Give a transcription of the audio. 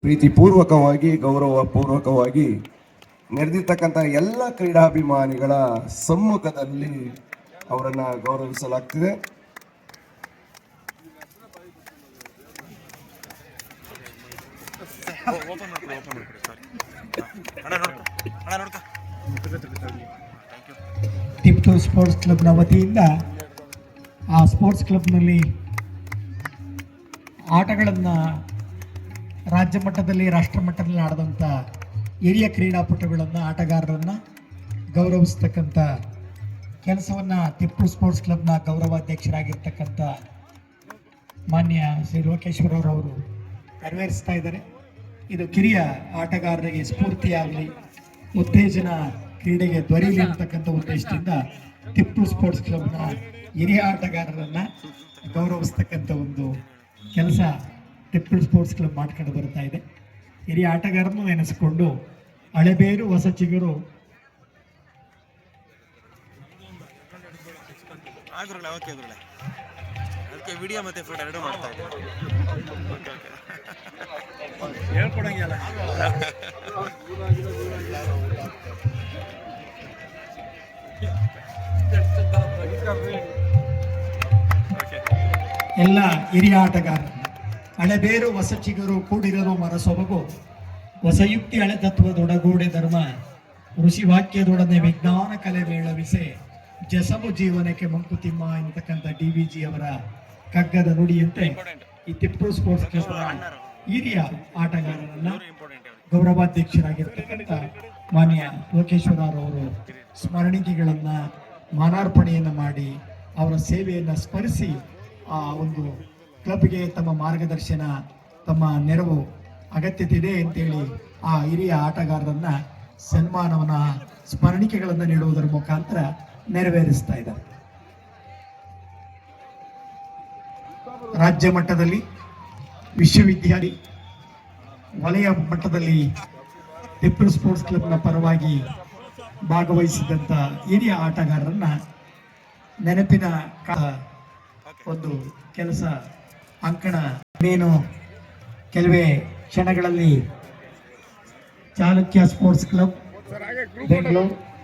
ಪ್ರೀತಿಪೂರ್ವಕವಾಗಿ ಗೌರವಪೂರ್ವಕವಾಗಿ ನೆರೆದಿರ್ತಕ್ಕಂಥ ಎಲ್ಲ ಕ್ರೀಡಾಭಿಮಾನಿಗಳ ಸಮ್ಮುಖದಲ್ಲಿ ಅವರನ್ನು ಗೌರವಿಸಲಾಗ್ತಿದೆ. ಟಿಪ್ಪು ಸ್ಪೋರ್ಟ್ಸ್ ಕ್ಲಬ್ನ ವತಿಯಿಂದ ಆ ಸ್ಪೋರ್ಟ್ಸ್ ಕ್ಲಬ್ನಲ್ಲಿ ಆಟಗಳನ್ನು ರಾಜ್ಯ ಮಟ್ಟದಲ್ಲಿ ರಾಷ್ಟ್ರ ಮಟ್ಟದಲ್ಲಿ ಆಡಿದಂಥ ಹಿರಿಯ ಕ್ರೀಡಾಪಟುಗಳನ್ನು ಆಟಗಾರರನ್ನು ಗೌರವಿಸ್ತಕ್ಕಂಥ ಕೆಲಸವನ್ನು ಟಿಪ್ಪು ಸ್ಪೋರ್ಟ್ಸ್ ಕ್ಲಬ್ನ ಗೌರವಾಧ್ಯಕ್ಷರಾಗಿರ್ತಕ್ಕಂಥ ಮಾನ್ಯ ಶ್ರೀ ಲೋಕೇಶ್ವರರವರು ನೆರವೇರಿಸ್ತಾ ಇದ್ದಾರೆ. ಇದು ಕಿರಿಯ ಆಟಗಾರರಿಗೆ ಸ್ಫೂರ್ತಿಯಾಗಲಿ, ಉತ್ತೇಜನ ಕ್ರೀಡೆಗೆ ದೊರೆಯಲಿ ಅಂತಕ್ಕಂಥ ಉದ್ದೇಶದಿಂದ ಟಿಪ್ಪು ಸ್ಪೋರ್ಟ್ಸ್ ಕ್ಲಬ್ನ ಹಿರಿಯ ಆಟಗಾರರನ್ನು ಗೌರವಿಸ್ತಕ್ಕಂಥ ಒಂದು ಕೆಲಸ ಟಿಪ್ಪು ಸ್ಪೋರ್ಟ್ಸ್ ಕ್ಲಬ್ ಮಾಡ್ಕೊಂಡು ಬರ್ತಾ ಇದೆ. ಹಿರಿಯ ಆಟಗಾರರನ್ನು ನೆನೆಸಿಕೊಂಡು ಹಳೆಬೇರು ಹೊಸ ಚಿಗುರು ವಿಡಿಯೋ ಮತ್ತೆ ಫೋಟೋ ಎರಡು ಮಾಡ್ತಾ ಇದ್ದಾರೆ. ಹೇಳ್ಕೊಡಂಗಿಲ್ಲ. ಎಲ್ಲ ಹಿರಿಯ ಆಟಗಾರರು ಹಳೆಬೇರು ಹೊಸ ಚಿಗುರು ಕೂಡಿರಲು ಮನಸೊಬಗು ಹೊಸ ಯುಕ್ತಿ ಹಳೆ ತತ್ವದೊಡಗೂಡೆ ಧರ್ಮ ಋಷಿ ವಾಕ್ಯದೊಡನೆ ವಿಜ್ಞಾನ ಕಲೆ ಮೇಳವಿಸೆ ಜಸಮು ಜೀವನಕ್ಕೆ ಮಂಕುತಿಮ್ಮ ಎಂತಕ್ಕಂಥ DVG ಅವರ ಕಗ್ಗದ ನುಡಿಯಂತೆ ಈ ಟಿಪ್ಪು ಸ್ಪೋರ್ಟ್ಸ್ ಕ್ಲಬ್ನ ಹಿರಿಯ ಆಟಗಾರರನ್ನ ಗೌರವಾಧ್ಯಕ್ಷರಾಗಿರ್ತಕ್ಕಂಥ ಮಾನ್ಯ ಲೋಕೇಶ್ವರರವರು ಸ್ಮರಣಿಕೆಗಳನ್ನ ಮಾನಾರ್ಪಣೆಯನ್ನು ಮಾಡಿ ಅವರ ಸೇವೆಯನ್ನು ಸ್ಮರಿಸಿ ಆ ಒಂದು ಕ್ಲಬ್ಗೆ ತಮ್ಮ ಮಾರ್ಗದರ್ಶನ, ತಮ್ಮ ನೆರವು ಅಗತ್ಯತೆ ಇದೆ ಅಂತೇಳಿ ಆ ಹಿರಿಯ ಆಟಗಾರರನ್ನ ಸನ್ಮಾನವನ್ನ ಸ್ಮರಣಿಕೆಗಳನ್ನು ನೀಡುವುದರ ಮುಖಾಂತರ ನೆರವೇರಿಸ್ತಾ ಇದ್ದಾರೆ. ರಾಜ್ಯ ಮಟ್ಟದಲ್ಲಿ, ವಿಶ್ವವಿದ್ಯಾಲಯ ವಲಯ ಮಟ್ಟದಲ್ಲಿ ಟಿಪ್ಪು ಸ್ಪೋರ್ಟ್ಸ್ ಕ್ಲಬ್ನ ಪರವಾಗಿ ಭಾಗವಹಿಸಿದಂಥ ಹಿರಿಯ ಆಟಗಾರರನ್ನ ನೆನಪಿನ ಒಂದು ಕೆಲಸ ಅಂಕಣ ಇನ್ನೇನು ಕೆಲವೇ ಕ್ಷಣಗಳಲ್ಲಿ ಚಾಲುಕ್ಯ ಸ್ಪೋರ್ಟ್ಸ್ ಕ್ಲಬ್ ಬೆಂಗಳೂರು